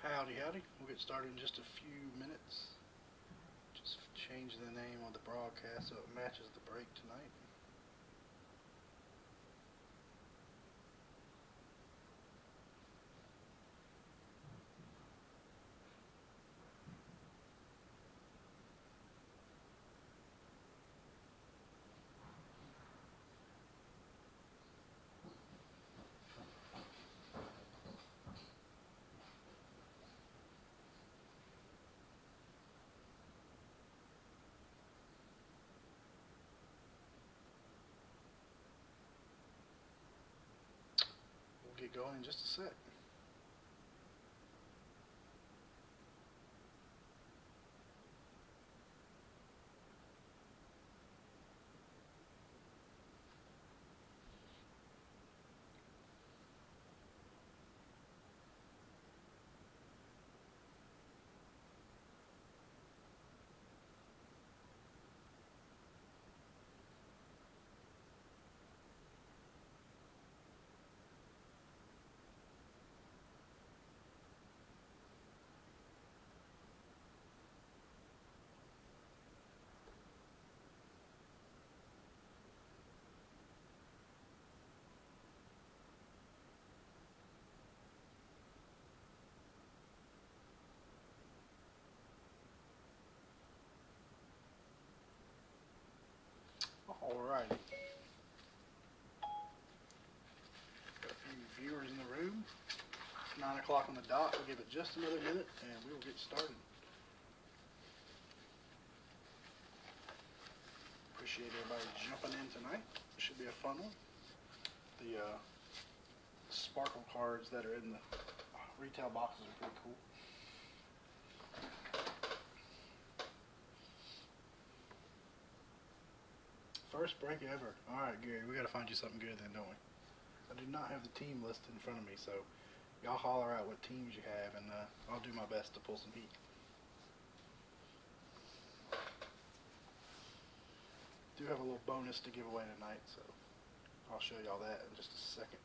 Howdy, howdy. We'll get started in just a few minutes. Just change the name on the broadcast so it matches the break tonight. We'll get going in just a sec. Alrighty. Got a few viewers in the room. It's 9 o'clock on the dot. We'll give it just another minute and we will get started. Appreciate everybody jumping in tonight. It should be a fun one. The sparkle cards that are in the retail boxes are pretty cool. First break ever. Alright, Gary, we gotta find you something good then, don't we? I do not have the team list in front of me, so y'all holler out what teams you have, and I'll do my best to pull some heat. Do have a little bonus to give away tonight, so I'll show y'all that in just a second.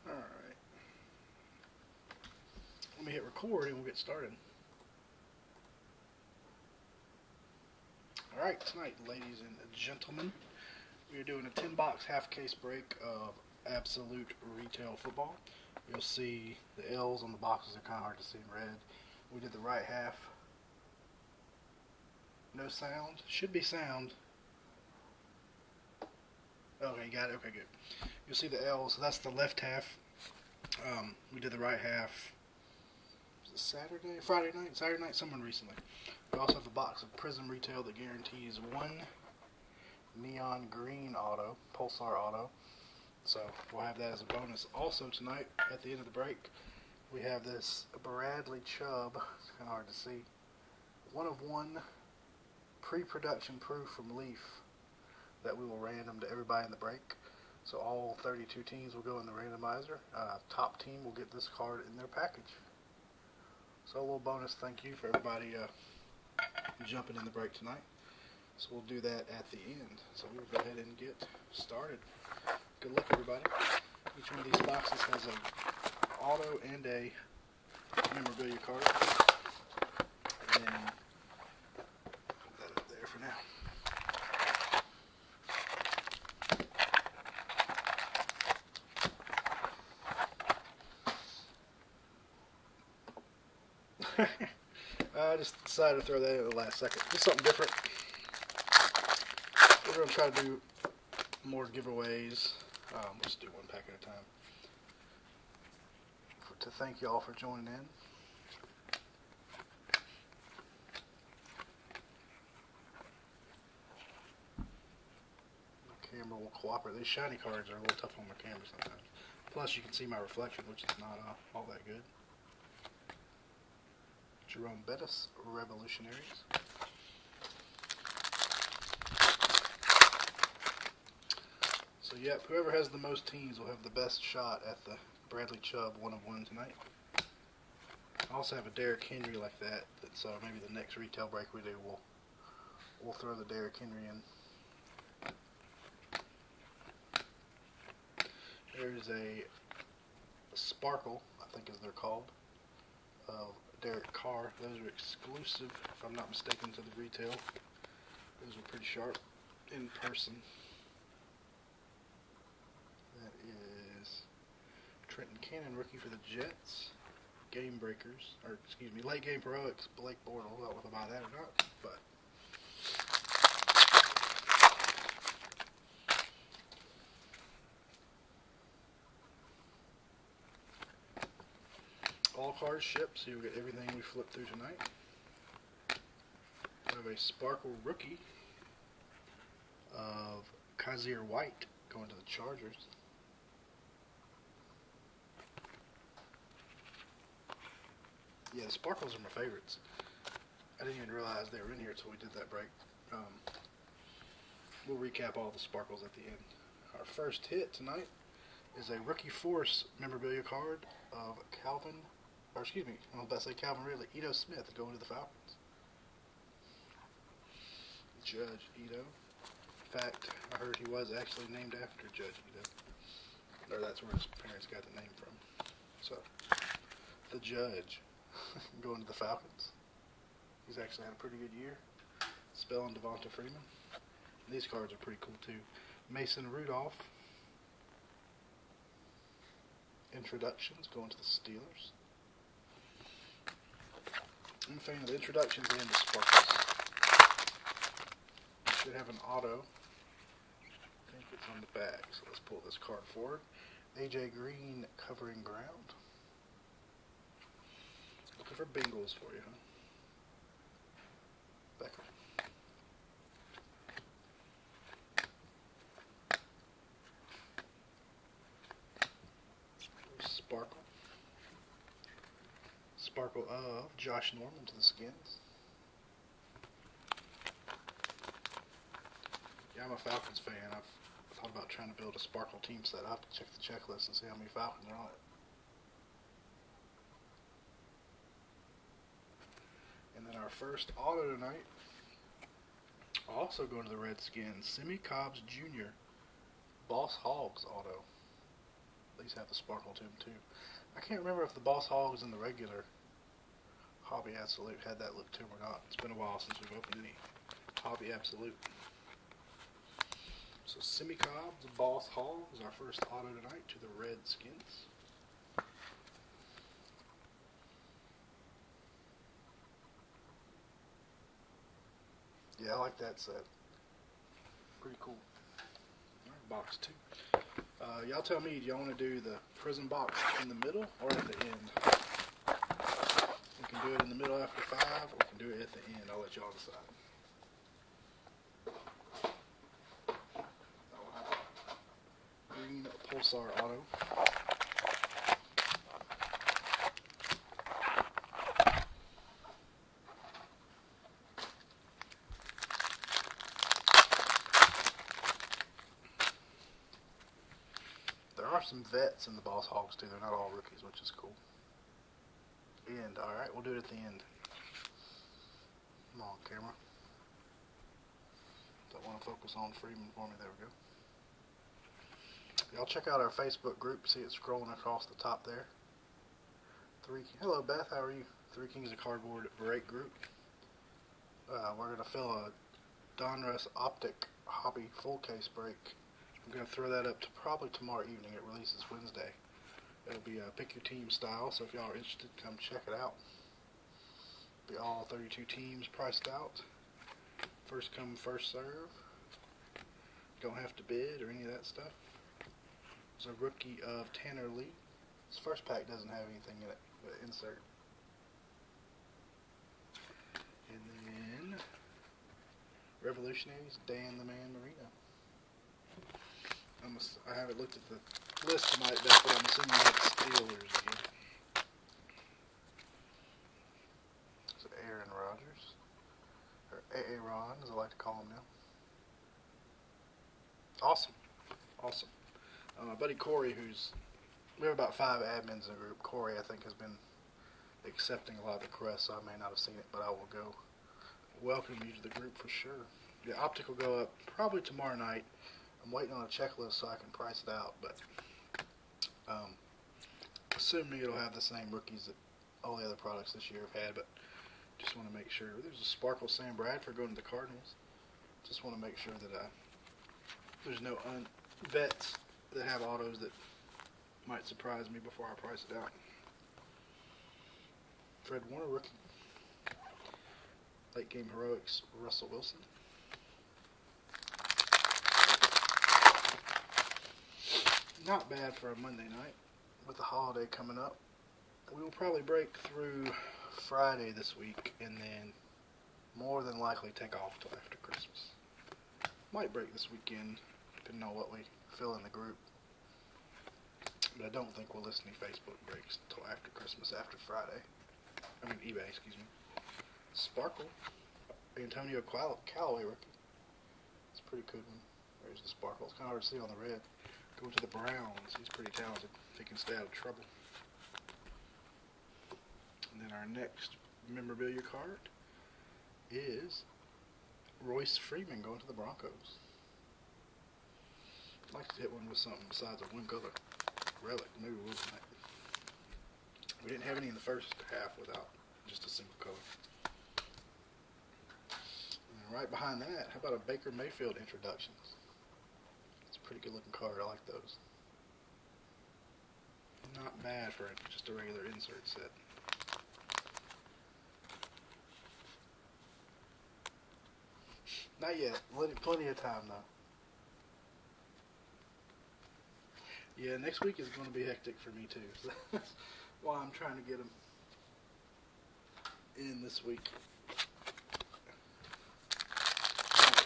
Alright. Let me hit record and we'll get started. Alright, tonight, ladies and gentlemen, we are doing a 10-box half-case break of absolute retail football. You'll see the L's on the boxes are kind of hard to see in red. We did the right half. No sound. Should be sound. Okay, you got it. Okay, good. You'll see the L's. So that's the left half. We did the right half. Was it Saturday? Friday night? Saturday night? Someone recently. We also have a box of Prism Retail that guarantees one neon green auto, Pulsar auto. So we'll have that as a bonus. Also tonight, at the end of the break, we have this Bradley Chubb. It's kind of hard to see. 1 of 1 pre-production proof from Leaf that we will random to everybody in the break. So all 32 teams will go in the randomizer. Top team will get this card in their package. So a little bonus thank you for everybody jumping in the break tonight. So we'll do that at the end. So we'll go ahead and get started. Good luck, everybody. Each one of these boxes has an auto and a memorabilia card. And then put that up there for now. I just decided to throw that in at the last second. Just something different. We're going to try to do more giveaways. We'll just do one pack at a time. to thank y'all for joining in. The camera will cooperate. These shiny cards are a little tough on my camera sometimes. Plus, you can see my reflection, which is not all that good. Jerome Bettis, Revolutionaries. So, yep, whoever has the most teams will have the best shot at the Bradley Chubb 1-of-1 tonight. I also have a Derrick Henry like that. So maybe the next retail break we do, we'll throw the Derrick Henry in. There's a Sparkle, I think as they're called, of Derek Carr. Those are exclusive, if I'm not mistaken, to the retail. Those are pretty sharp in person. That is Trenton Cannon, rookie for the Jets. Game Breakers, or excuse me, Late Game Heroics, Blake Bortles. I don't know about that or not, but all cards shipped, so you'll get everything we flipped through tonight. We have a Sparkle rookie of Kaiser White going to the Chargers. Yeah, the Sparkles are my favorites. I didn't even realize they were in here until we did that break. We'll recap all the Sparkles at the end. Our first hit tonight is a Rookie Force memorabilia card of Calvin Ridley, Ito Smith going to the Falcons. Judge Ito. In fact, I heard he was actually named after Judge Ito. Or that's where his parents got the name from. So, the Judge going to the Falcons. He's actually had a pretty good year. Spelling Devonta Freeman. These cards are pretty cool too. Mason Rudolph. Introductions going to the Steelers. I'm a fan of the introductions and the Sparkles. Should have an auto. I think it's on the back, so let's pull this card forward. AJ Green covering ground. Looking for Bengals for you, huh? Becker. Sparkle. Sparkle of Josh Norman to the Skins. Yeah, I'm a Falcons fan. I've thought about trying to build a Sparkle team set. I'll have to check the checklist and see how many Falcons are on it. And then our first auto tonight, also going to the Redskins, Simi Cobbs Jr. Boss Hogs auto. These have the Sparkle to them too. I can't remember if the Boss Hogs and the regular Hobby Absolute had that look to them or not. It's been a while since we've opened any Hobby Absolute. So Simi Cobbs, Boss Hogs, our first auto tonight to the Redskins. Yeah, I like that set. Pretty cool. Alright, box 2. Y'all tell me, do y'all want to do the prison box in the middle or at the end? We can do it in the middle after 5, or we can do it at the end. I'll let y'all decide. Green Pulsar Auto. There are some vets in the Boss Hogs too. They're not all rookies, which is cool. End. Alright, we'll do it at the end. Come on, camera. Don't want to focus on Freeman for me. There we go. Y'all check out our Facebook group. See it scrolling across the top there. Hello, Beth. How are you? 3 Kings of Cardboard break group. We're going to fill a Donruss Optic Hobby full case break. I'm going to throw that up to probably tomorrow evening. It releases Wednesday. It'll be pick your team style, so if y'all are interested, come check it out. Be all 32 teams priced out. First come, first serve. Don't have to bid or any of that stuff. There's a rookie of Tanner Lee This first pack doesn't have anything in it but insert. And then Revolutionaries, Dan the Man Marino. I haven't looked at the list tonight, but I'm assuming I have Steelers again. So Aaron Rodgers, or Aaron as I like to call him now. Awesome. Awesome. My buddy Corey, we have about 5 admins in the group. Corey, I think, has been accepting a lot of the requests, so I may not have seen it, but I will go welcome you to the group for sure. The optic will go up probably tomorrow night. I'm waiting on a checklist so I can price it out, but assuming it'll have the same rookies that all the other products this year have had, but just want to make sure. There's a Sparkle Sam Bradford going to the Cardinals. Just want to make sure that there's no vets that have autos that might surprise me before I price it out. Fred Warner rookie. Late game heroics, Russell Wilson. Not bad for a Monday night with the holiday coming up. We will probably break through Friday this week and then more than likely take off till after Christmas. Might break this weekend depending on what we fill in the group. But I don't think we'll list any Facebook breaks until after Christmas, after Friday. I mean eBay, excuse me. Sparkle. Antonio Callaway rookie. It's a pretty good one. There's the Sparkle. It's kind of hard to see on the red. Going to the Browns. He's pretty talented if he can stay out of trouble. And then our next memorabilia card is Royce Freeman going to the Broncos. I'd like to hit one with something besides a one color relic. Maybe we'll tonight. We didn't have any in the first half without just a single color. And right behind that, how about a Baker Mayfield introductions? It's a pretty good looking card. I like those. Not bad for just a regular insert set. Not yet. Plenty of time though. Yeah, next week is going to be hectic for me too. So that's why I'm trying to get them in this week.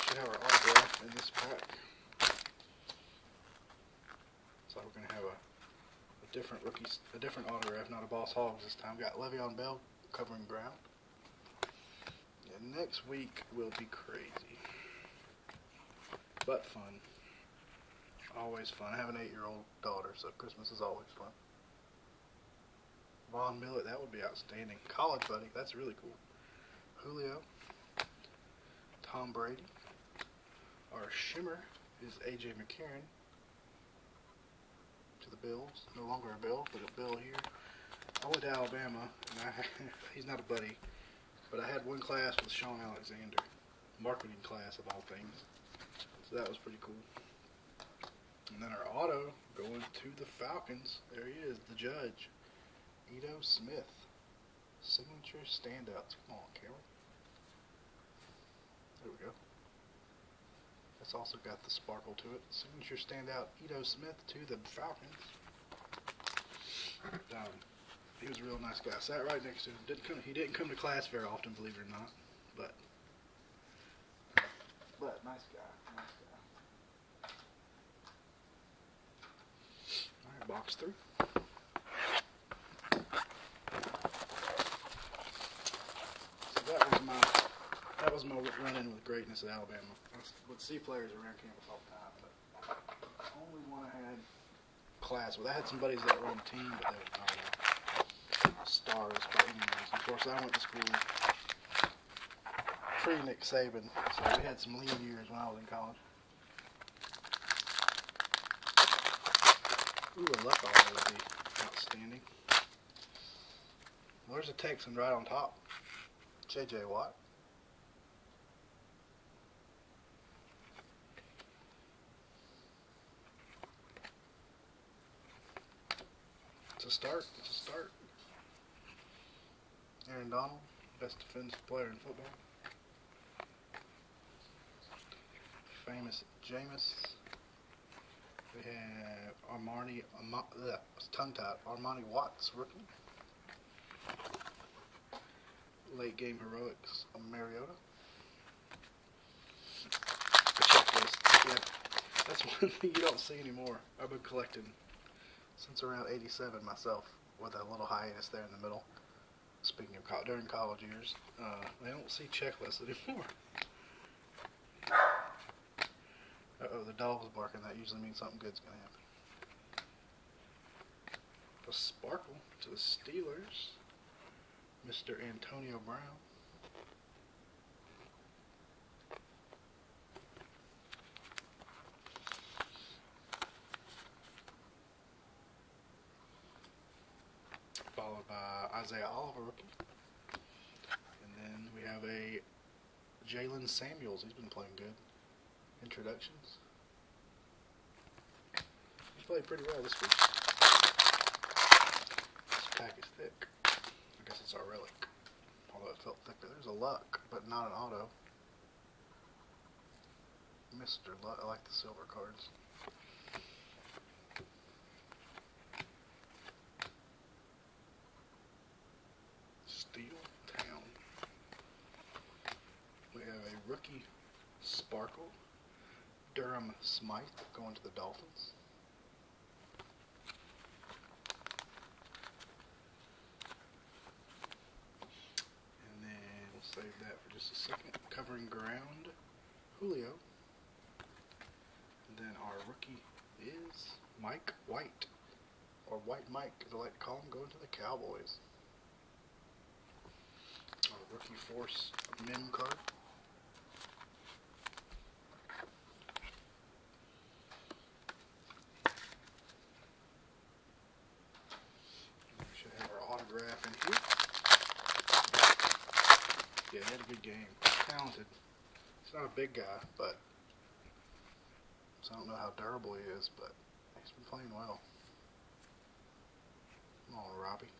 Should have our autograph in this pack. So we're going to have a different autograph, not a Boss Hogs this time. Got Le'Veon Bell covering ground. And next week will be crazy, but fun. Always fun. I have an 8-year-old daughter, so Christmas is always fun. Von Miller, that would be outstanding. College buddy, that's really cool. Julio, Tom Brady. Our shimmer is A.J. McCarron to the Bills. No longer a Bill, but a Bill here. I went to Alabama, and he's not a buddy, but I had one class with Sean Alexander, marketing class of all things. So that was pretty cool. And then our auto going to the Falcons. There he is, the judge. Ito Smith. Signature standouts. Come on, Cameron. There we go. That's also got the sparkle to it. Signature standout Ito Smith to the Falcons. He was a real nice guy. Sat right next to him. He didn't come to class very often, believe it or not. But nice guy. Nice guy. Alright, box 3. So that was my run-in with greatness at Alabama. I would see players around campus all the time, but only one I had class with. I had some buddies that were on the team, but they were not stars by any means. Of course, I went to school pre-Nick Saban, so we had some lean years when I was in college. Ooh, a luck auto would be outstanding. Well, there's a Texan right on top. J.J. Watt. It's a start. It's a start. Aaron Donald, best defensive player in football. Famous Jameis. We have it's tongue-tied, Armani Watts rookie. Late game heroics, Mariota. The checklist, yeah. That's one thing you don't see anymore. I've been collecting since around '87 myself, with a little hiatus there in the middle. Speaking of during college years, they don't see checklists anymore. Uh-oh, the dog's barking. That usually means something good's going to happen. A sparkle to the Steelers, Mr. Antonio Brown. Followed by Isaiah Oliver, rookie. And then we have a Jalen Samuels. He's been playing good. Introductions. He played pretty well this week. This pack is thick. I guess it's our relic. Although it felt thicker. There's a luck, but not an auto. Mr. Luck. I like the silver cards. Steel Town. We have a rookie sparkle. Durham Smythe going to the Dolphins. And then we'll save that for just a second. Covering ground, Julio. And then our rookie is Mike White, or White Mike as I like to call him, going to the Cowboys. Our rookie force mem card. Autograph in here. Yeah, he had a good game. Talented. He's not a big guy, but so I don't know how durable he is, but he's been playing well. Come on, Robbie.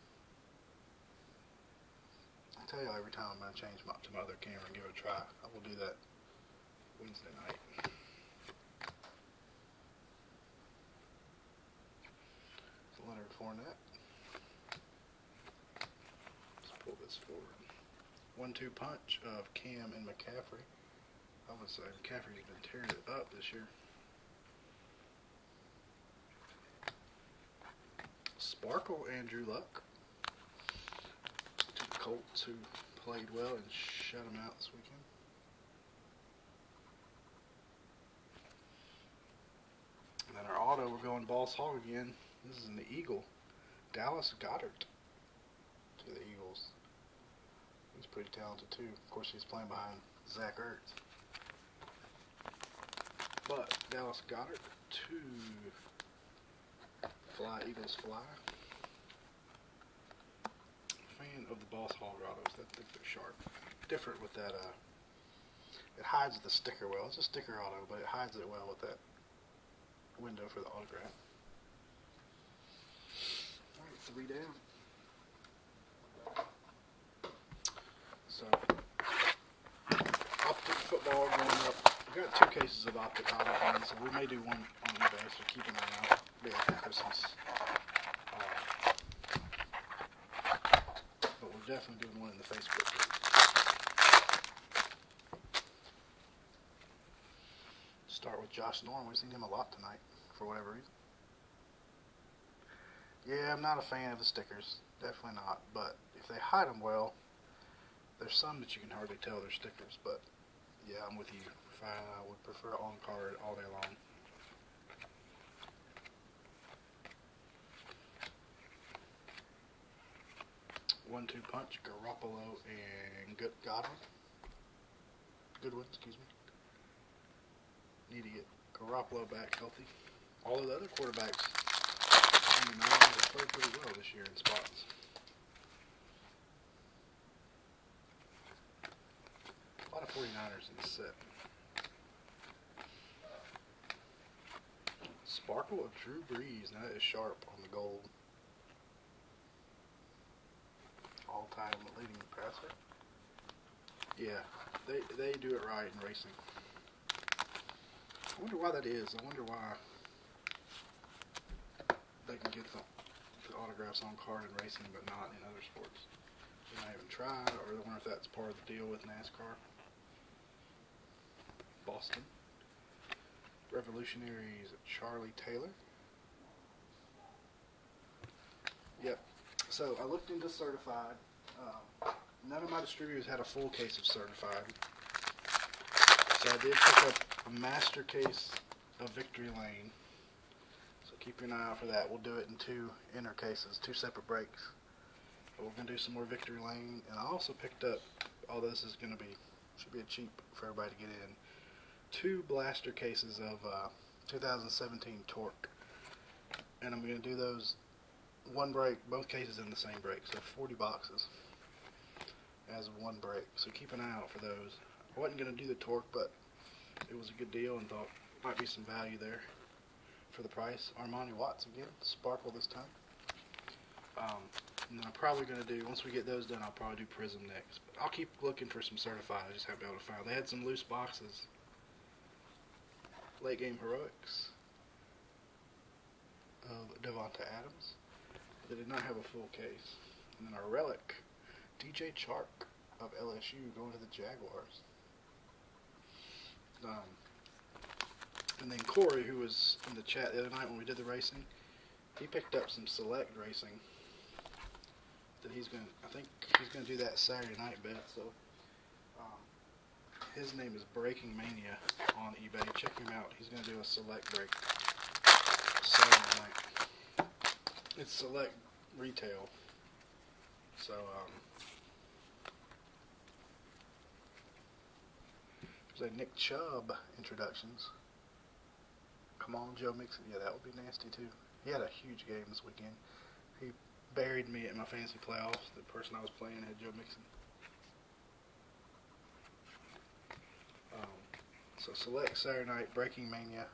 I tell you every time I'm going to change to my other camera and give it a try. I will do that Wednesday night. Leonard Fournette. Pull this forward. 1-2 punch of Cam and McCaffrey. I would say McCaffrey's been tearing it up this year. Sparkle Andrew Luck. Two Colts who played well and shut them out this weekend. And then our auto, we're going Boss Hog again. This is in the Eagle. Dallas Goedert to the Eagles. He's pretty talented too. Of course, he's playing behind Zach Ertz. But Dallas Goedert to Fly Eagles Fly. Fan of the Boss Hog autos. I think they're sharp. Different with that. It hides the sticker well. It's a sticker auto, but it hides it well with that window for the autograph. All right, 3 down. So, Optic football going up. We got 2 cases of Optic auto fans, so we may do one on eBay, so keep an eye out. Be after Christmas. But we're definitely doing one in the Facebook group. Start with Josh Norman. We've seen him a lot tonight, for whatever reason. Yeah, I'm not a fan of the stickers. Definitely not. But if they hide them well, there's some that you can hardly tell they're stickers, but yeah, I'm with you. I would prefer on card all day long. One-two punch, Garoppolo and Goodwin, excuse me. Need to get Garoppolo back healthy. All of the other quarterbacks in the 90s have played pretty well this year in spots. A lot of 49ers in this set. Sparkle of Drew Brees. Now that is sharp on the gold. All-time leading passer. Yeah, they do it right in racing. I wonder why that is. I wonder why they can get the autographs on card in racing, but not in other sports. They might even try, or I wonder if that's part of the deal with NASCAR. Boston. Revolutionaries, Charlie Taylor. Yep. So I looked into certified. None of my distributors had a full case of certified. So I did pick up a master case of Victory Lane. So keep an eye out for that. We'll do it in 2 inner cases, 2 separate breaks. But we're going to do some more Victory Lane. And I also picked up, although this is going to be, should be cheap for everybody to get in, 2 blaster cases of 2017 Torque. And I'm going to do those one break, both cases in the same break. So 40 boxes as one break. So keep an eye out for those. I wasn't going to do the Torque, but it was a good deal and thought might be some value there for the price. Armani Watts again, Sparkle this time. And then I'm probably going to do, once we get those done, I'll probably do Prism next. But I'll keep looking for some certified. I just haven't been able to find. They had some loose boxes. Late Game Heroics of Devonta Adams. They did not have a full case. And then our relic, DJ Chark of LSU going to the Jaguars. And then Corey, who was in the chat the other night when we did the racing, he picked up some select racing that he's going to, I think he's going to do that Saturday night bet. So his name is Breaking Mania on eBay. Check him out. He's going to do a select break Saturday night. It's select retail. So there's a Nick Chubb introductions. Come on, Joe Mixon. Yeah, that would be nasty too. He had a huge game this weekend. He buried me in my fantasy playoffs. The person I was playing had Joe Mixon. So select Saturday night, Breaking Mania.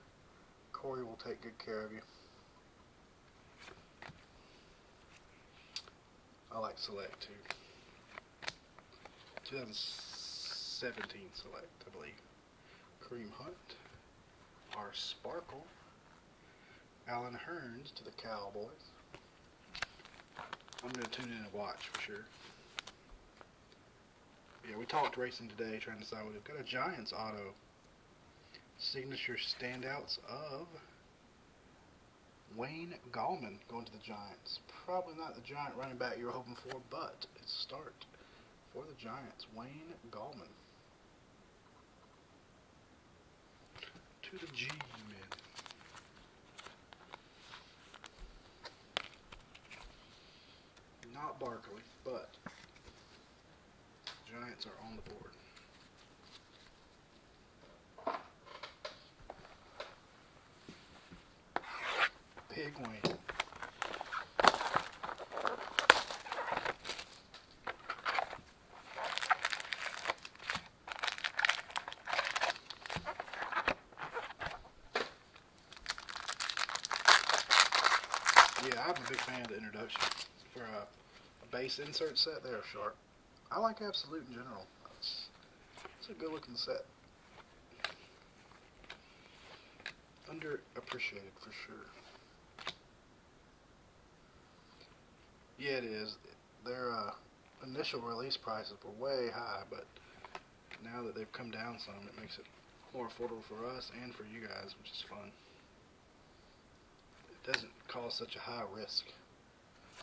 Corey will take good care of you. I like select too. 2017 select, I believe. Kareem Hunt. Our Sparkle. Alan Hearns to the Cowboys. I'm going to tune in and watch for sure. Yeah, we talked racing today, trying to decide what we've got. A Giants auto. Signature standouts of Wayne Gallman going to the Giants. Probably not the Giant running back you were hoping for, but it's a start for the Giants. Wayne Gallman. To the G-Men. Not Barkley, but Giants are on the board. Big Wayne. Yeah, I'm a big fan of the introduction. For a base insert set, they are sharp. I like Absolute in general. It's a good looking set. Underappreciated for sure. Yeah, it is. Their initial release prices were way high, but now that they've come down some, it makes it more affordable for us and for you guys, which is fun. It doesn't cause such a high risk.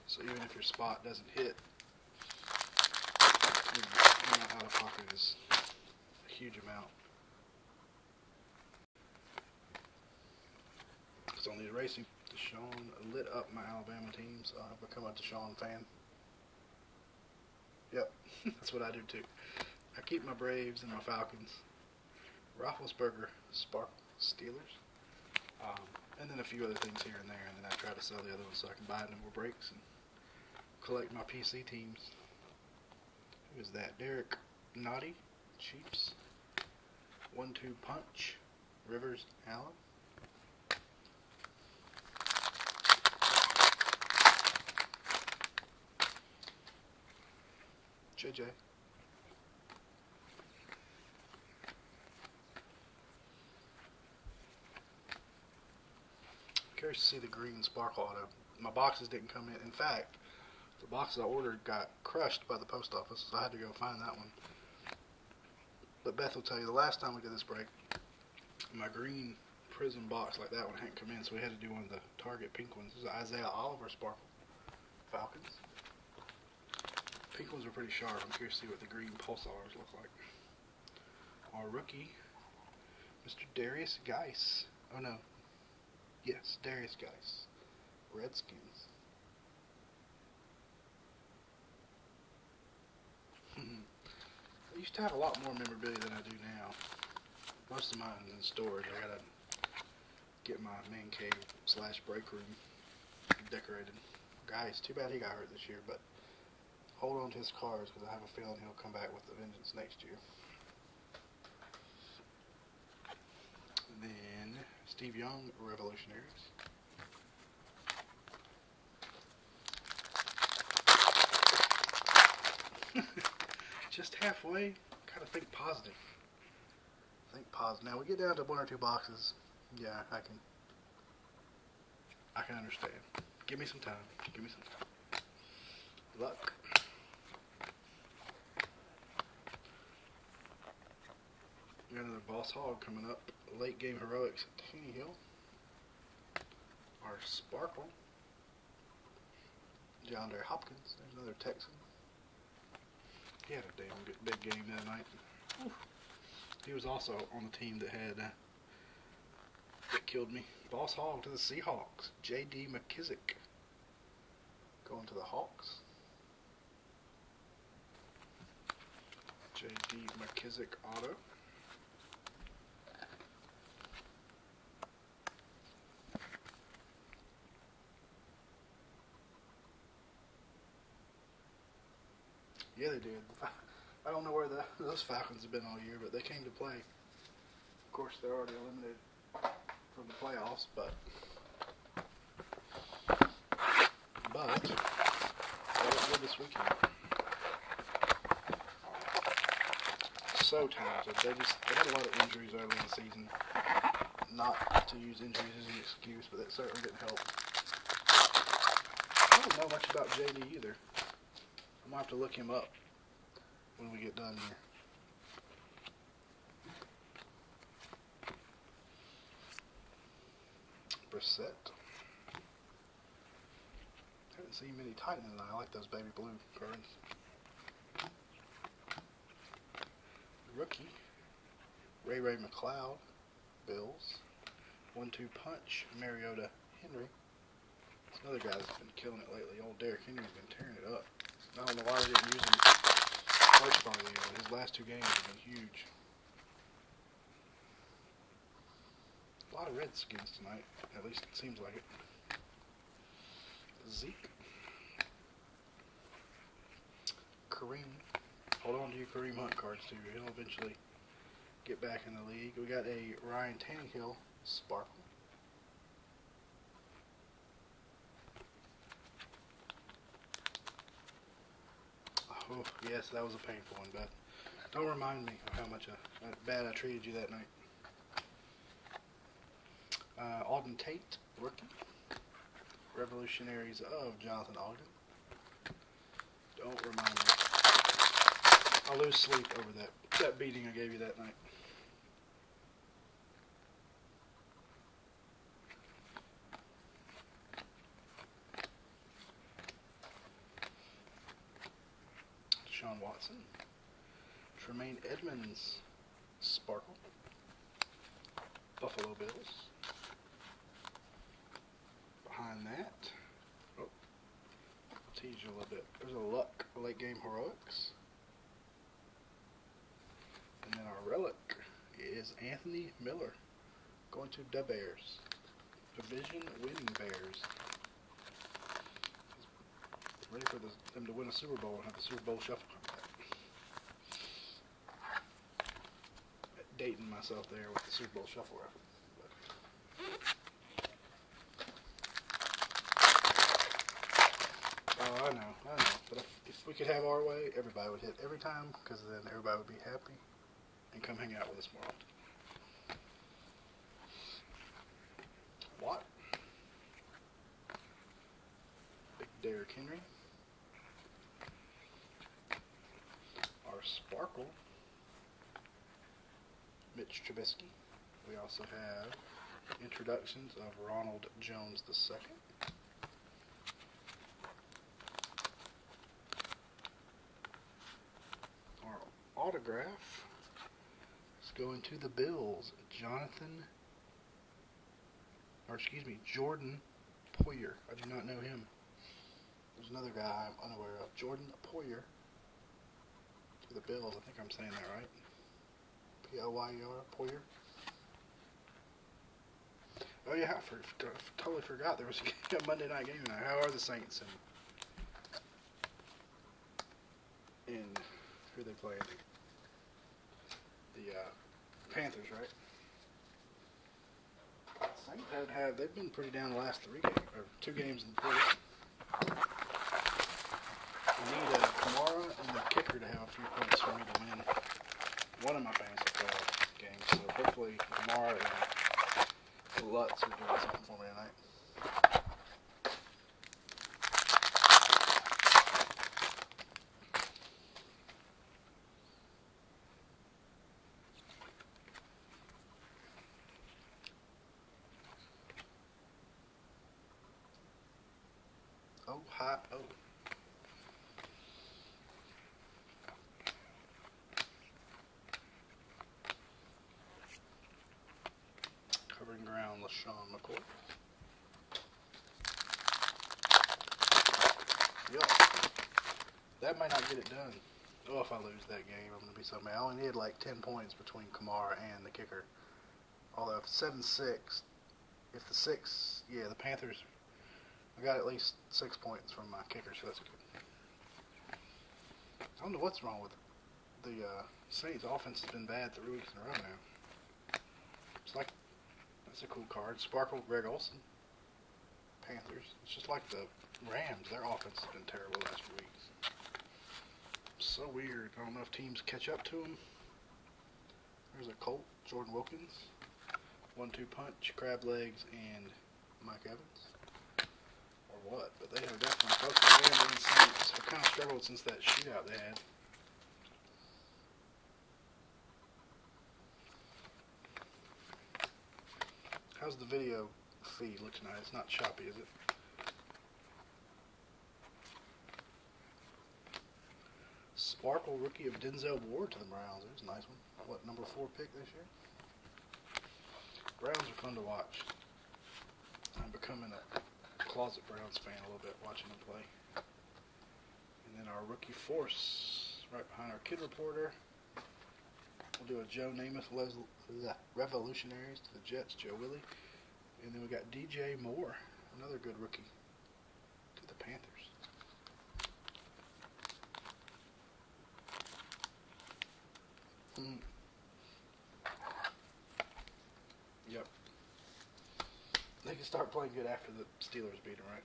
So even if your spot doesn't hit, you're not out of pocket is a huge amount. Because on these racing, Deshaun lit up my Alabama team, so I've become a Deshaun fan. Yep, that's what I do too. I keep my Braves and my Falcons. Roethlisberger, Spark, Steelers. And then a few other things here and there, and then I try to sell the other ones so I can buy no more breaks and collect my PC teams. Who is that? Derek Naughty, Chiefs. 1-2 Punch, Rivers, Allen. JJ. curious to see the green Sparkle Auto. My boxes didn't come in. In fact, the boxes I ordered got crushed by the post office, so I had to go find that one. But Beth will tell you, the last time we did this break, my green Prism box like that one hadn't come in, so we had to do one of the Target pink ones. This is Isaiah Oliver Sparkle Falcons. Pink ones are pretty sharp. I'm curious to see what the green Pulsars look like. Our rookie, Mr. Darius Geis. Oh no. Yes, Darius Geis. Redskins. I used to have a lot more memorabilia than I do now. Most of mine is in storage. I gotta get my man cave / break room decorated. Guys, too bad he got hurt this year, but hold on to his cards because I have a feeling he'll come back with a vengeance next year. And then Steve Young, Revolutionaries. Just halfway. Gotta think positive. Think positive. Now we get down to 1 or 2 boxes. Yeah, I can understand. Give me some time. Give me some time. Luck. We got another Boss Hog coming up. Late Game Heroics at Tannehill. Our Sparkle. DeAndre Hopkins. There's another Texan. He had a damn good, big game that night. Oof. He was also on the team that had that killed me. Boss Hog to the Seahawks. J.D. McKissick going to the Hawks. J.D. McKissick auto. Yeah, they did. I don't know where those Falcons have been all year, but they came to play. Of course, they're already eliminated from the playoffs, but they look good this weekend. So talented. They had a lot of injuries early in the season. Not to use injuries as an excuse, but that certainly didn't help. I don't know much about JD either. I'm going to have to look him up when we get done here. Brissett. Haven't seen many Titans, and I like those baby blue cards. Rookie. Ray McLeod. Bills. 1-2 punch. Mariota Henry. This another guy that's been killing it lately. Old Derrick Henry's been tearing it up. I don't know why we didn't use him first part of the year, but his last 2 games have been huge. A lot of Redskins tonight. At least it seems like it. Zeke. Kareem. Hold on to your Kareem Hunt cards too. He'll eventually get back in the league. We got a Ryan Tannehill Sparkle. Oh, yes, that was a painful one, Beth. Don't remind me of how much bad I treated you that night. Alden Tate, rookie. Revolutionaries of Jonathan Ogden. Don't remind me. I'll lose sleep over that beating I gave you that night. Sean Watson. Tremaine Edmonds, Sparkle. Buffalo Bills. Behind that, I'll tease you a little bit. There's a Luck Late Game Heroics. And then our relic is Anthony Miller going to the Bears. Division winning Bears. Ready for them to win a Super Bowl and have the Super Bowl shuffle come back. Dating myself there with the Super Bowl shuffle reference. Oh, I know. But if we could have our way, everybody would hit every time, because then everybody would be happy and come hang out with us more often. What? Derrick Henry. Our Sparkle, Mitch Trubisky. We also have introductions of Ronald Jones II. Our autograph is going to the Bills, Jordan Poyer. I do not know him. There's another guy I'm unaware of. Jordan Poyer to the Bills. I think I'm saying that right. P-O-Y-E-R, Poyer. Oh yeah, I totally forgot there was a Monday night game tonight. How are the Saints and who are they playing? The Panthers, right? Saints they've been pretty down the last 2 games in the fourth. I need Kamara and the kicker to have a few points for me to win one of my fantasy football games. So hopefully Kamara and Lutz are doing something for me tonight. Oh, hi, oh. Covering ground, LaShawn McCoy. Yup. That might not get it done. Oh, if I lose that game, I'm going to be so mad. I only needed like 10 points between Kamara and the kicker. Although if 7-6, the Panthers, I got at least 6 points from my kicker, so that's good. I don't know what's wrong with the Saints offense has been bad 3 weeks in a row now. It's like, that's a cool card. Sparkle, Greg Olsen. Panthers. It's just like the Rams. Their offense has been terrible the last few weeks. So weird. I don't know if teams catch up to them. There's a Colt, Jordan Wilkins. 1-2 punch, crab legs, and Mike Evans. Or what? But they have definitely focused. The Rams and the Saints have kind of struggled since that shootout they had. How's the video feed look tonight? It's not choppy, is it? Sparkle rookie of Denzel Ward to the Browns. There's a nice one. What, number 4 pick this year? Browns are fun to watch. I'm becoming a closet Browns fan a little bit watching them play. And then our rookie force right behind our kid reporter. We'll do a Joe Namath Revolutionaries to the Jets, Joe Willie. And then we got DJ Moore, another good rookie, to the Panthers. Yep. They can start playing good after the Steelers beat them, right?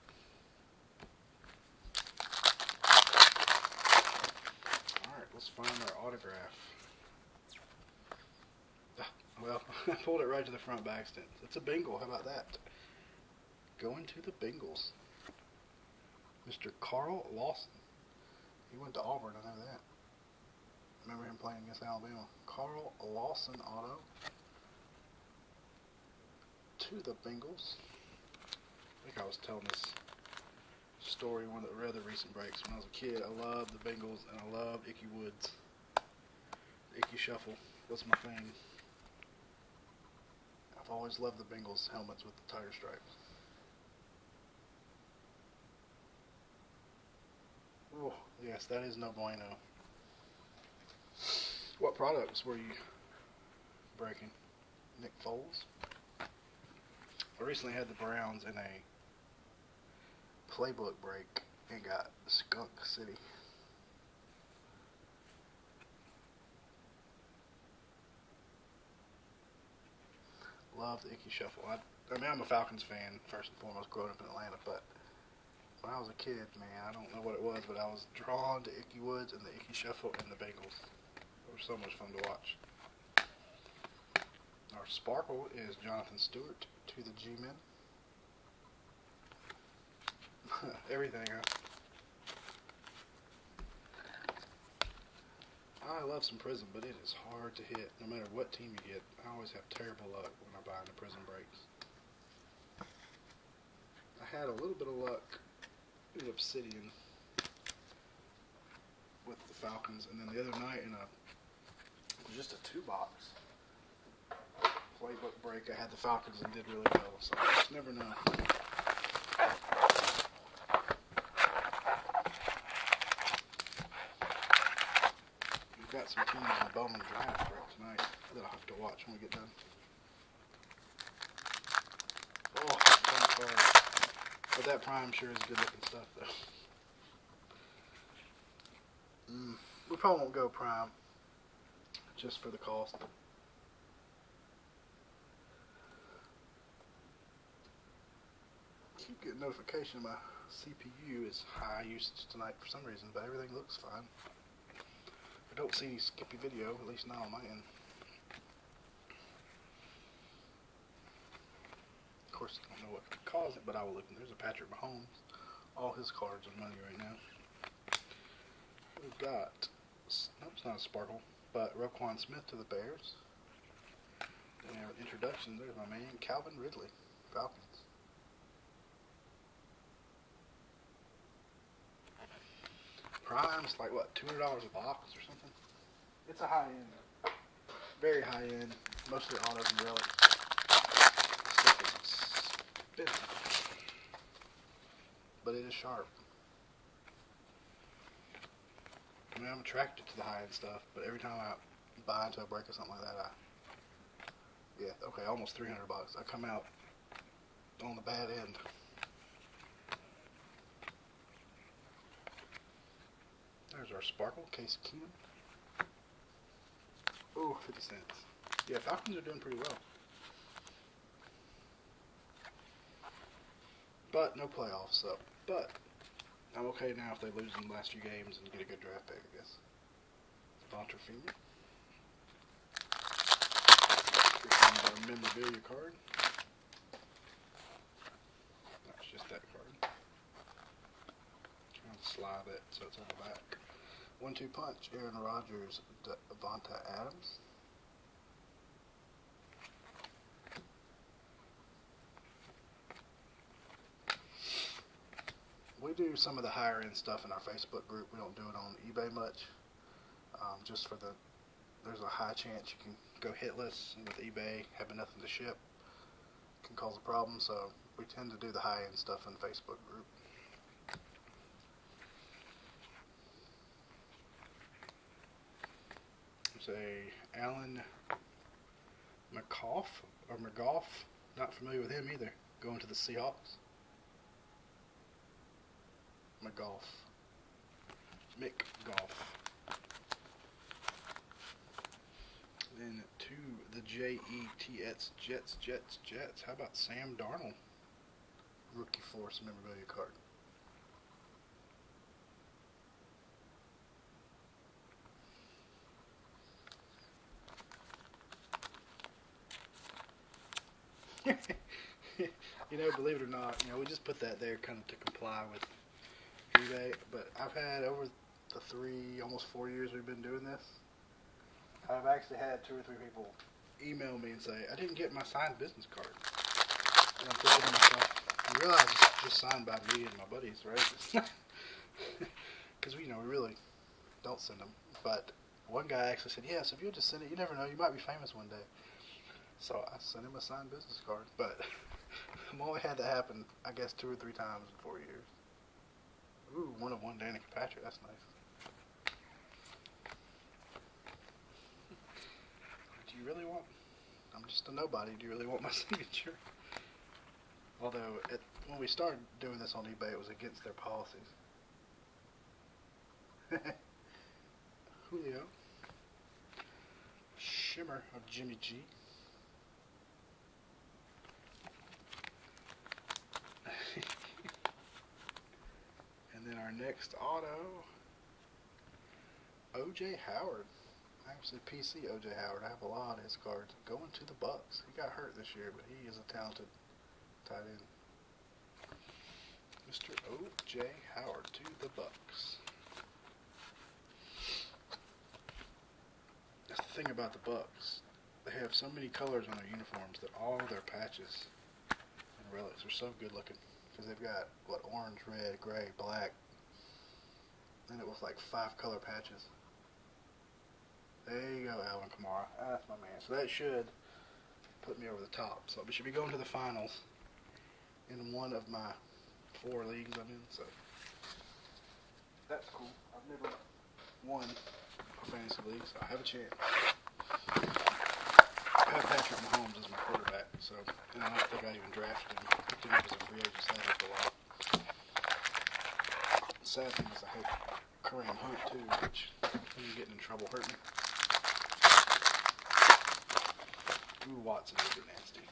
Alright, let's find our autograph. Well, I pulled it right to the front by accident. It's a Bengal. How about that? Going to the Bengals. Mr. Carl Lawson. He went to Auburn, I know that. Remember him playing against Alabama. Carl Lawson auto. To the Bengals. I think I was telling this story in one of the rather recent breaks. When I was a kid, I loved the Bengals and I loved Ickey Woods. The Ickey Shuffle was my thing. I've always loved the Bengals helmets with the tiger stripes. Oh, yes, that is no bueno. What products were you breaking? Nick Foles? I recently had the Browns in a playbook break and got Skunk City. Love the Ickey Shuffle. I mean, I'm a Falcons fan, first and foremost, growing up in Atlanta, but when I was a kid, man, I don't know what it was, but I was drawn to Ickey Woods and the Ickey Shuffle and the Bengals. They were so much fun to watch. Our Sparkle is Jonathan Stewart to the G-Men. Everything, huh? I love some Prism, but it is hard to hit no matter what team you get. I always have terrible luck when I buy into Prism breaks. I had a little bit of luck in Obsidian with the Falcons, and then the other night in just a 2-box playbook break, I had the Falcons and did really well. So I just never know. We've got some teams in the Bowman draft right tonight that I'll have to watch when we get done. Oh, fun card. But that Prime sure is good looking stuff, though. We probably won't go Prime just for the cost. Keep getting notification my CPU is high usage tonight for some reason, but everything looks fine. I don't see any skippy video, at least not on my end. Of course, I don't know what could cause it, but I will look. There's a Patrick Mahomes. All his cards are money right now. We've got, nope, it's not a sparkle, but Roquan Smith to the Bears. Then we have an introduction. There's my man, Calvin Ridley, Falcons. Prime's like, what, $200 a box or something? It's a high end. Very high end. Mostly autos and relics. Stuff is expensive. But it is sharp. I mean, I'm attracted to the high end stuff, but every time I buy into a break or something like that, yeah, okay, almost $300. I come out on the bad end. There's our Sparkle, Case Keenum. Oh, 50 cents. Yeah, Falcons are doing pretty well. But no playoffs, so. But I'm okay now if they lose in the last few games and get a good draft pick, I guess. Bonter Finger. Here's our memorabilia card. That's just that card. Trying to slide it so it's on the back. 1-2 punch, Aaron Rodgers, Devonta Adams. We do some of the higher end stuff in our Facebook group. We don't do it on eBay much. Just for there's a high chance you can go hitless, and with eBay having nothing to ship can cause a problem. So we tend to do the high end stuff in the Facebook group. There's a Alan McGough, not familiar with him either, going to the Seahawks. Mick Goff. Then to the Jets. How about Sam Darnold? Rookie Force memorabilia card. You know, believe it or not, you know, we just put that there kind of to comply with eBay, but I've had over the almost 4 years we've been doing this, I've actually had 2 or 3 people email me and say, I didn't get my signed business card. And I'm thinking to myself, you realize it's just signed by me and my buddies, right? Because we really don't send them. But one guy actually said, yes, if you'll just send it, you never know, you might be famous one day. So I sent him a signed business card, but I've only had that happen, I guess, 2 or 3 times in 4 years. Ooh, 1 of 1 Danica Patrick, that's nice. Do you really want, I'm just a nobody, do you really want my signature? Although, when we started doing this on eBay, it was against their policies. Julio. Shimmer of Jimmy G. And then our next auto, O.J. Howard. Actually, PC O.J. Howard. I have a lot of his cards. Going to the Bucks. He got hurt this year, but he is a talented tight end. Mr. O.J. Howard to the Bucks. That's the thing about the Bucks. They have so many colors on their uniforms that all their patches and relics are so good looking. Because they've got, what, orange, red, gray, black. And it was like 5 color patches. There you go, Alvin Kamara. That's my man. So that should put me over the top. So we should be going to the finals in one of my 4 leagues I'm in. So that's cool. I've never won a fantasy league, so I have a chance. I have Patrick Mahomes as my quarterback, so, and I don't think I even drafted him. I picked him up as a free agent signing for a while. The sad thing is I had Kareem Hunt too, which I'm getting in trouble hurting. Ooh, Watson would be nasty.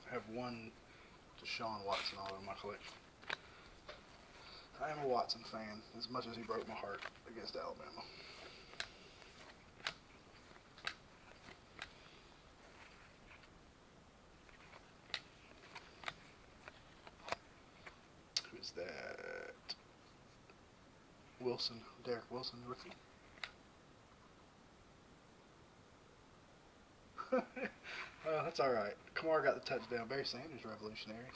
I have one Deshaun Watson all in my collection. I am a Watson fan, as much as he broke my heart against Alabama. Who's that? Wilson, Derek Wilson, rookie. That's alright. Kamara got the touchdown. Barry Sanders, revolutionary.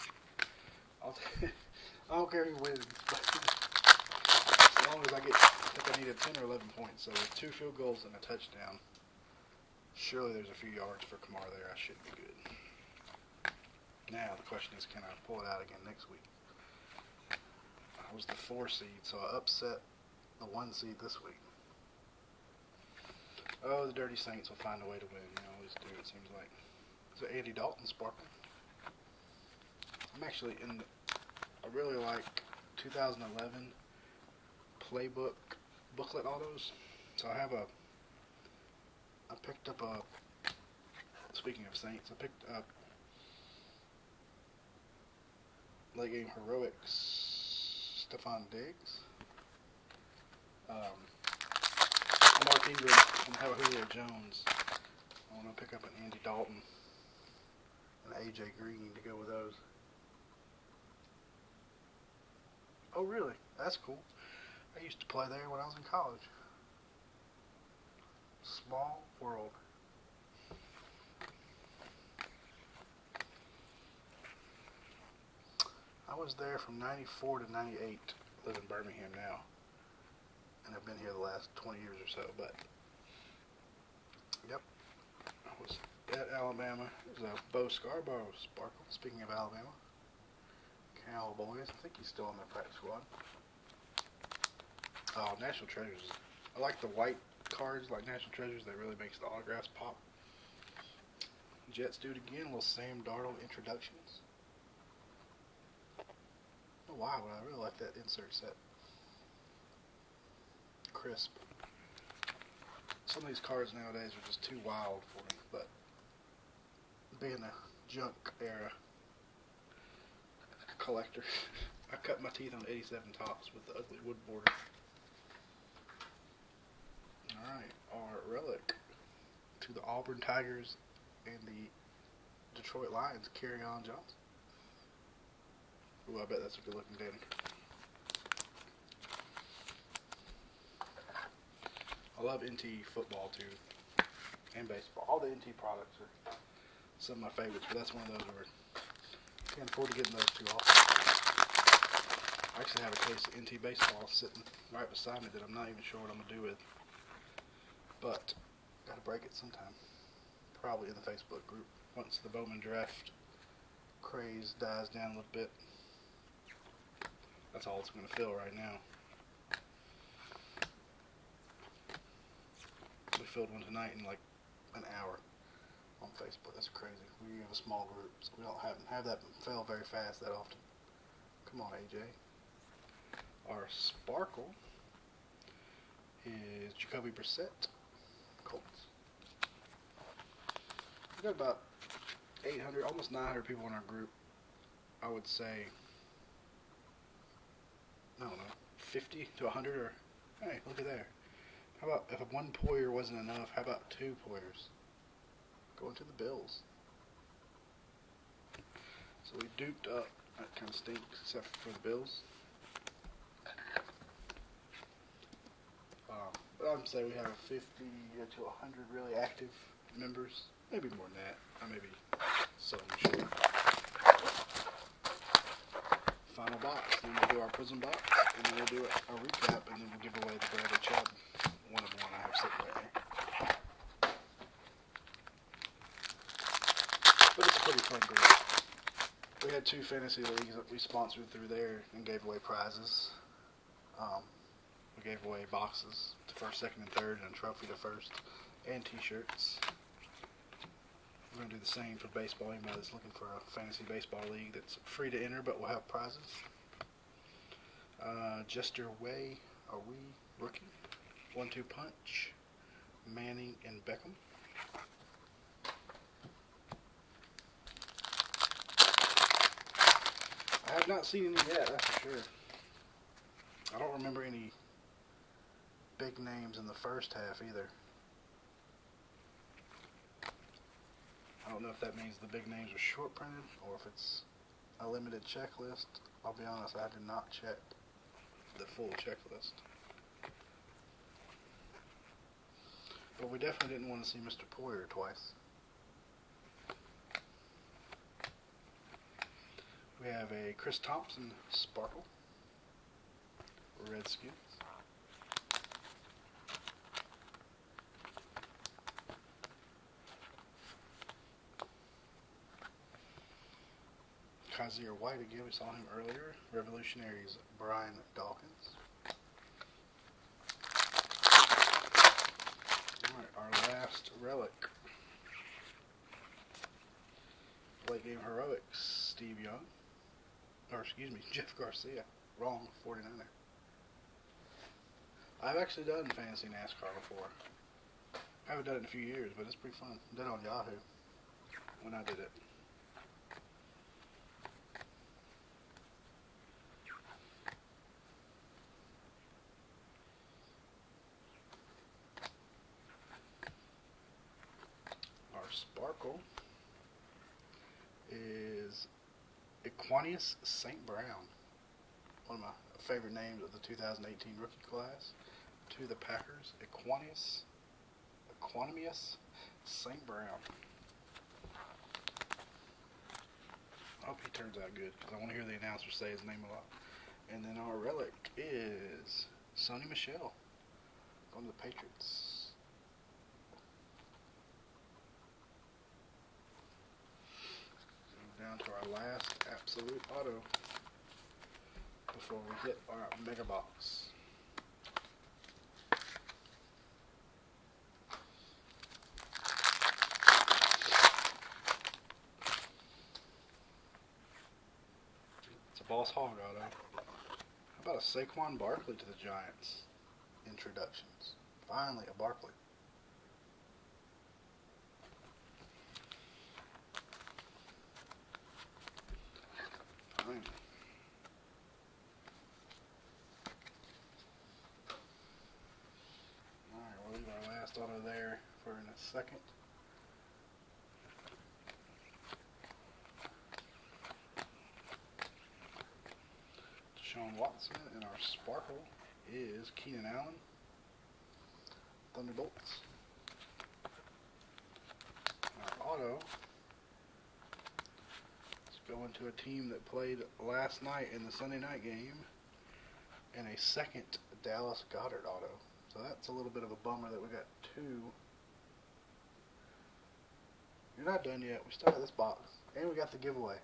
I don't care who wins. As long as I think I needed 10 or 11 points. So with 2 field goals and a touchdown, surely there's a few yards for Kamara there. I should be good. Now the question is, can I pull it out again next week? I was the 4 seed, so I upset the 1 seed this week. Oh, the Dirty Saints will find a way to win. They always do, it seems like. So Andy Dalton sparkling. I'm actually in. I really like 2011 playbook booklet autos. So I picked up a. Speaking of Saints, I picked up late game heroics Stephon Diggs. Mark Ingram and Julio Jones. I want to pick up an Andy Dalton and AJ Green to go with those. Oh, really? That's cool. I used to play there when I was in college. Small world. I was there from 94 to 98. I live in Birmingham now. And I've been here the last 20 years or so, but yep, I was at Alabama. There's a Bo Scarborough sparkle. Speaking of Alabama, Cowboys. I think he's still on their practice squad. Oh, National Treasures. I like the white cards, like National Treasures. That really makes the autographs pop. Jets do it again. A little Sam Darnold introductions. Oh wow, I really like that insert set. Crisp. Some of these cards nowadays are just too wild for me, but being a junk era collector, I cut my teeth on 87 tops with the ugly wood border. Alright, our relic to the Auburn Tigers and the Detroit Lions, Kerryon Johnson. Ooh, I bet that's a good looking Danny. I love NT football too, and baseball. All the NT products are some of my favorites, but that's one of those where I can't afford to get those too often. I actually have a case of NT baseball sitting right beside me that I'm not even sure what I'm going to do with, but gotta break it sometime. Probably in the Facebook group once the Bowman draft craze dies down a little bit. That's all it's going to fill right now. We filled one tonight in like an hour on Facebook. That's crazy. We have a small group, so we don't have that fill very fast that often. Come on, AJ. Our sparkle is Jacoby Brissett, Colts. We've got about 800, almost 900 people in our group. I would say, I don't know, 50 to 100 or, hey, look at there. How about if one Poyer wasn't enough, how about 2 Poyers? Going to the Bills. So we duped up That kind of stinks, except for the Bills. But I would say we have 50 to 100 really active members. Maybe more than that. I may be selling short. Final box. Then we'll do our Prism box, and then we'll do a recap, and then we'll give away the Bradley Chubb. One of one I have sitting right there. But it's a pretty fun group. We had 2 fantasy leagues that we sponsored through there and gave away prizes. We gave away boxes to first, second, and third, and a trophy to first, and t-shirts. We're going to do the same for baseball. Anybody that's looking for a fantasy baseball league that's free to enter, but will have prizes. Jester Way, are we rookie? 1-2 punch, Manning and Beckham. I have not seen any yet, that's for sure. I don't remember any big names in the first half either. I don't know if that means the big names are short printed or if it's a limited checklist. I'll be honest, I did not check the full checklist. But we definitely didn't want to see Mr. Poyer twice. We have a Chris Thompson Sparkle, Redskins. Kaiser White again, we saw him earlier. Revolutionaries, Brian Dawkins. Alright, our last relic. Late game heroics, Steve Young. Or excuse me, Jeff Garcia. Wrong, 49er. I've actually done fantasy NASCAR before. I haven't done it in a few years, but it's pretty fun. I did it on Yahoo when I did it. Our Sparkle is Equanius St. Brown. One of my favorite names of the 2018 rookie class. To the Packers, Equanius St. Brown. I hope he turns out good, because I want to hear the announcer say his name a lot. And then our relic is Sonny Michel, going to the Patriots. Down to our last absolute auto before we hit our mega box. It's a Boss Hog auto. How about a Saquon Barkley to the Giants? Introductions. Finally, a Barkley. Alright, we'll leave our last auto there for in a second. Deshaun Watson, and our Sparkle is Keenan Allen, Thunderbolts. Our auto, going to a team that played last night in the Sunday night game, and a second Dallas Goedert auto. So that's a little bit of a bummer that we got 2. You're not done yet. We still got this box, and we got the giveaway.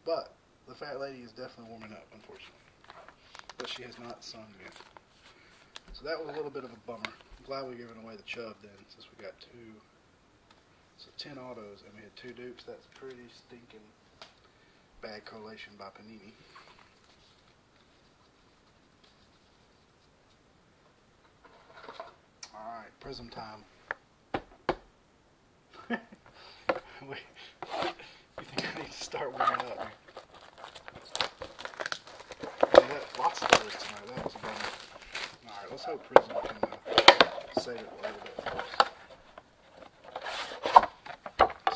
But the fat lady is definitely warming up, unfortunately. But she has not sung yet. So that was a little bit of a bummer. I'm glad we're giving away the Chubb then, since we got 2. So 10 autos, and we had 2 dupes. That's pretty stinking bad collation by Panini. Alright, Prism time. Wait, you think I need to start warming up? Yeah, lots of those tonight. That was a bummer. Alright, let's hope Prism can save it a little bit for us.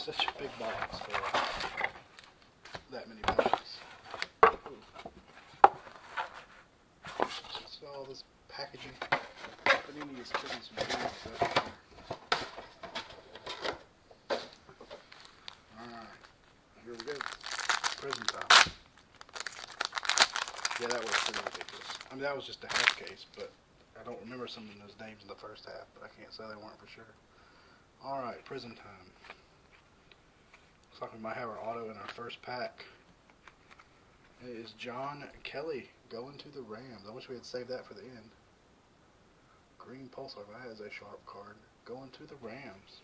Such a big box for us. that many pages. Just all this packaging. Panini is putting some weird stuff in here. Alright, here we go. Prison time. Yeah, that was pretty ridiculous. I mean, that was just a half case, but I don't remember some of those names in the first half, but I can't say they weren't for sure. Alright, prison time. Looks like we might have our auto in our first pack. It is John Kelly going to the Rams. I wish we had saved that for the end. Green Pulsar, that is a sharp card. Going to the Rams.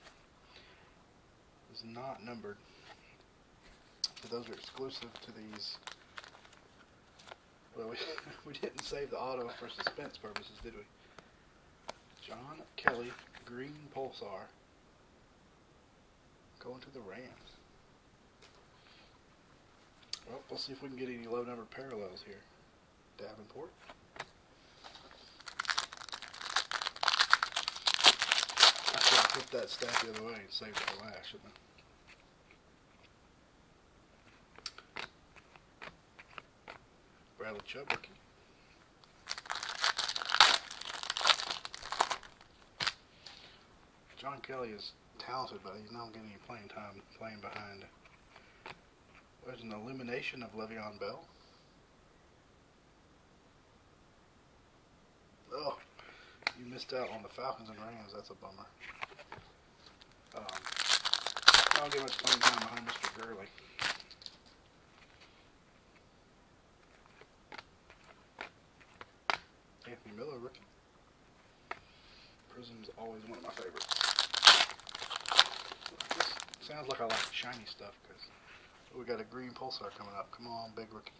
It's not numbered. So those are exclusive to these. Well, we didn't save the auto for suspense purposes, did we? John Kelly, Green Pulsar. Going to the Rams. Well, we'll see if we can get any low-numbered parallels here. Davenport. I should have flipped that stack the other way and saved it for last, shouldn't I? Bradley Chubb rookie. John Kelly is talented, but he's not getting any playing time playing behind. There's an elimination of Le'Veon Bell. Oh, you missed out on the Falcons and Rams. That's a bummer. I don't get much playing time behind Mr. Gurley. Anthony Miller, rookie. Prism's always one of my favorites. This sounds like I like shiny stuff because we got a green pulsar coming up. Come on, big rookie.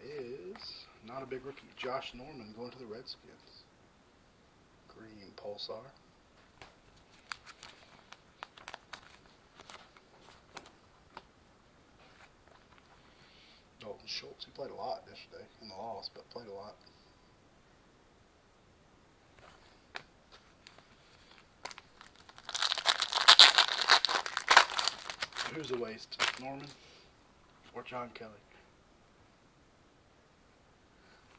It is not a big rookie. Josh Norman going to the Redskins. Green pulsar. Dalton Schultz. He played a lot yesterday in the loss, but played a lot. Who's the waste? Norman or John Kelly?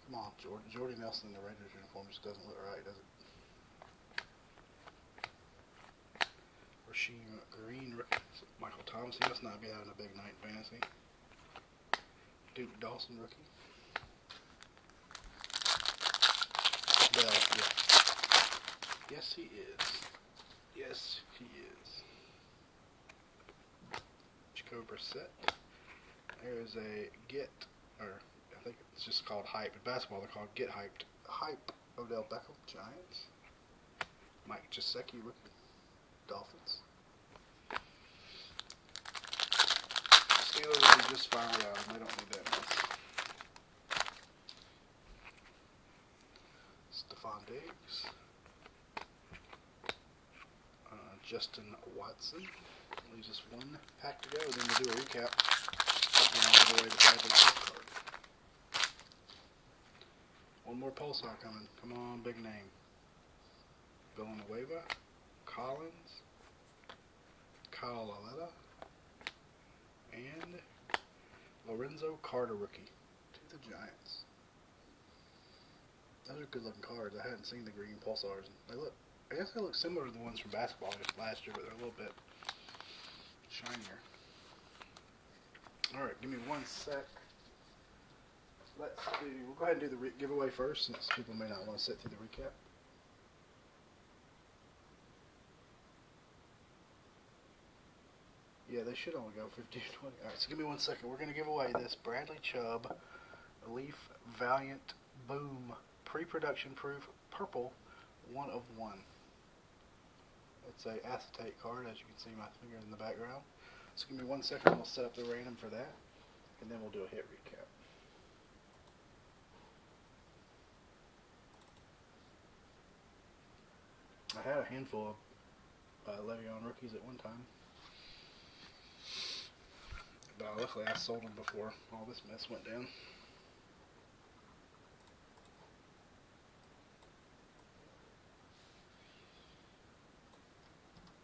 Come on, Jordy Nelson in the Raiders uniform just doesn't look right, does it? Rasheem Green, rookie. Michael Thomas, he must not be having a big night in fantasy. Duke Dawson, rookie. Bell, yeah. Yes, he is. Yes, he is. Jacob Brissett. There's a I think it's just called Hype. In basketball, they're called Get Hyped. Hype. Odell Beckham, Giants. Mike Gesicki, rookie. Dolphins. Steelers will be just fine without him. They don't need that much. Stephon Diggs. Justin Watson. Leaves us one pack to go. Then we'll do a recap. And I'll give away the Bradley Chubb card. One more pulsar coming. Come on, big name. Villanueva, Collins, Kyle Laletta, and Lorenzo Carter, rookie, to the Giants. Those are good looking cards. I hadn't seen the green pulsars. I guess they look similar to the ones from basketball last year, but they're a little bit shinier. Alright, give me one sec. We'll go ahead and do the giveaway first, since people may not want to sit through the recap. Yeah, they should only go 15 or 20. Alright, so give me 1 second. We're going to give away this Bradley Chubb Leaf Valiant Boom Pre-Production Proof Purple 1 of 1. It's a acetate card, as you can see my finger in the background. So give me 1 second, we'll set up the random for that, and then we'll do a hit recap. I had a handful of Le'Veon rookies at one time. But luckily I sold them before all this mess went down.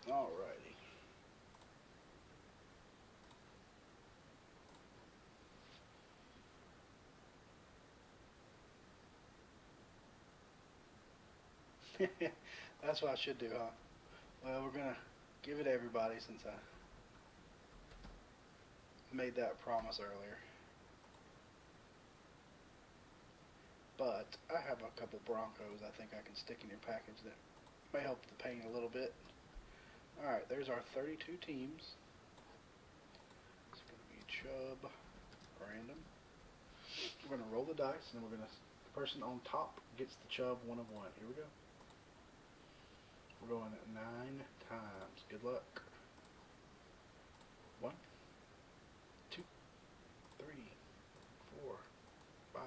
Alrighty. That's what I should do, huh? Well, we're gonna give it to everybody since I made that promise earlier. But I have a couple Broncos I think I can stick in your package that may help the pain a little bit. Alright, there's our 32 teams. It's going to be Chubb, random. We're going to roll the dice, and then the person on top gets the Chubb 1 of 1. Here we go. We're going 9 times. Good luck. 1, 2, 3, 4, 5,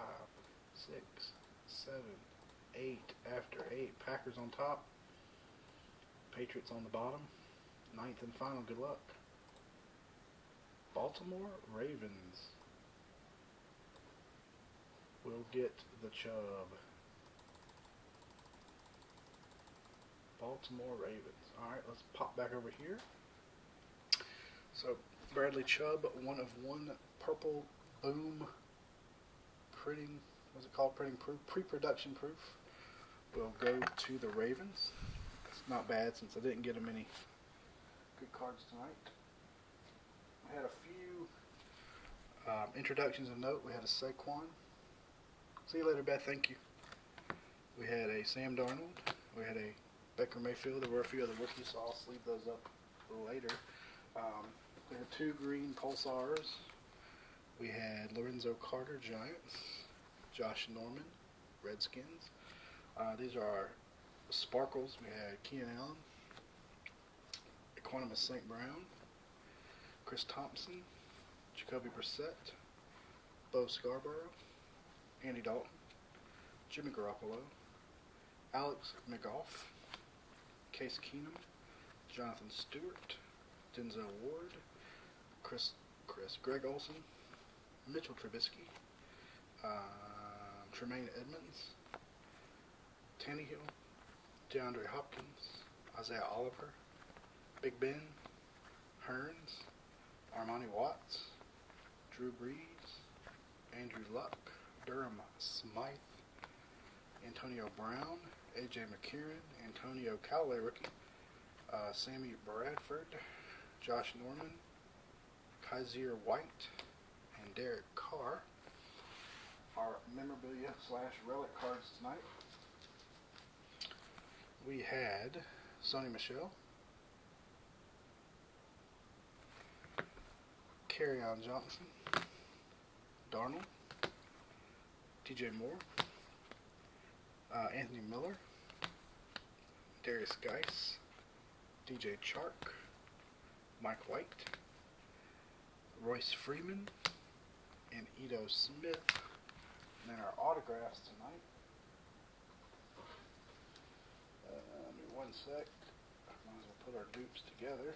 6, 7, 8. After 8, Packers on top. Patriots on the bottom. 9th and final. Good luck. Baltimore Ravens will get the Chubb. Baltimore Ravens. Alright, let's pop back over here. So, Bradley Chubb, 1 of 1, purple boom printing, what's it called? Printing proof, pre-production proof, will go to the Ravens. It's not bad since I didn't get them any good cards tonight. I had a few introductions of note. We had a Saquon. See you later, Beth. Thank you. We had a Sam Darnold. We had a Baker Mayfield. There were a few other rookies, so I'll sleeve those up later. We had 2 green Pulsars. We had Lorenzo Carter, Giants. Josh Norman, Redskins. These are our Sparkles. We had Keenan Allen, Equanimus St. Brown, Chris Thompson, Jacoby Brissett, Bo Scarborough, Andy Dalton, Jimmy Garoppolo, Alex McGough, Case Keenum, Jonathan Stewart, Denzel Ward, Greg Olsen, Mitchell Trubisky, Tremaine Edmonds, Tannehill, DeAndre Hopkins, Isaiah Oliver, Big Ben, Hearns, Armani Watts, Drew Brees, Andrew Luck, Durham Smythe, Antonio Brown, A.J. McCarron, Antonio Callaway rookie, Sammy Bradford, Josh Norman, Kaiser White, and Derek Carr. Our memorabilia / relic cards tonight. We had Sony Michel, Kerryon Johnson, Darnold, DJ Moore, Anthony Miller, Darius Geis, DJ Chark, Mike White, Royce Freeman, and Ito Smith. And then our autographs tonight. Give me 1 sec. Might as well put our dupes together.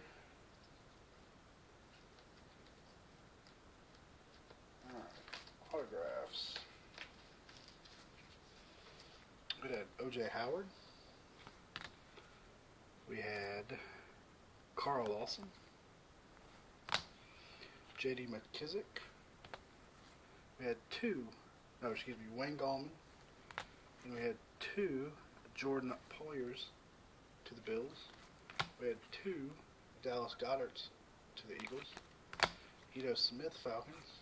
Alright, autographs. We had O.J. Howard. We had Carl Lawson. J.D. McKissick. We had Wayne Gallman. And we had 2 Jordan Poyers to the Bills. We had 2 Dallas Goddards to the Eagles. Ito Smith, Falcons.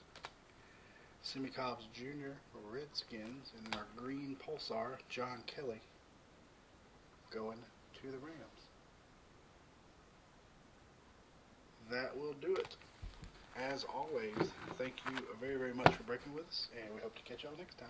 Simi Cobbs Jr. for Redskins. And then our green Pulsar, John Kelly, going to the Rams. That will do it. As always, thank you very, very much for breaking with us, and we hope to catch y'all next time.